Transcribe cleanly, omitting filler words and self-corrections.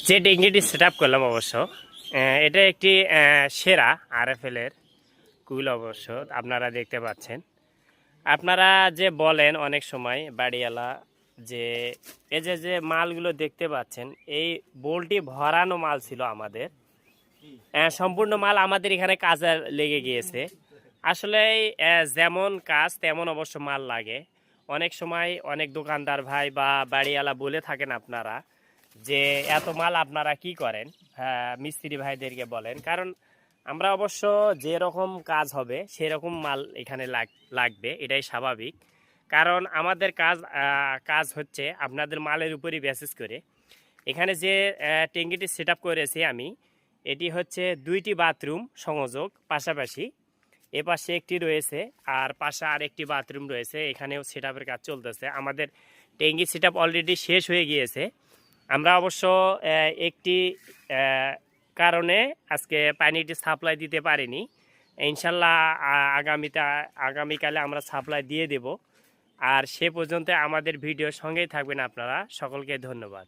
যে ট্যাঙ্কিটি set up করলাম অবশ্য এটা একটি সেরা আরএফএল এর কুল অবশ্য আপনারা দেখতে পাচ্ছেন। আপনারা যে বলেন অনেক সময় বাড়িওয়ালা যে এই যে যে মালগুলো দেখতে পাচ্ছেন এই বোল্টটি ভরানো মাল ছিল আমাদের, সম্পূর্ণ মাল আমাদের এখানে কাজে লেগে গিয়েছে। আসলে যেমন কাজ তেমন অবশ্য মাল লাগে। অনেক সময় অনেক দোকানদার ভাই বা বাড়িওয়ালা বলে থাকেন আপনারা যে এত মাল আপনারা কি করেন, হ্যাঁ মিস্ত্রি ভাইদেরকে বলেন, কারণ আমরা অবশ্য যেরকম কাজ হবে সেরকম মাল এখানে লাগবে, এটাই স্বাভাবিক। কারণ আমাদের কাজ হচ্ছে আপনাদের মালের উপরই বেসিস করে। এখানে যে ট্যাঙ্কিটি সেট আপ করেছি আমি, এটি হচ্ছে 2টি বাথরুম সংযোগ পাশাপাশি, এপাশে একটি রয়েছে আর পাশে আর একটি বাথরুম রয়েছে। এখানেও সেট আপের কাজ চলতেছে। আমাদের ট্যাঙ্কি সেট আপ অলরেডি শেষ হয়ে গিয়েছে। আমরা অবশ্য একটি কারণে আজকে পানিটি সাপ্লাই দিতে পারিনি। ইনশাল্লাহ আগামীকালে আমরা সাপ্লাই দিয়ে দেব। আর সে পর্যন্ত আমাদের ভিডিওর সঙ্গেই থাকবেন আপনারা। সকলকে ধন্যবাদ।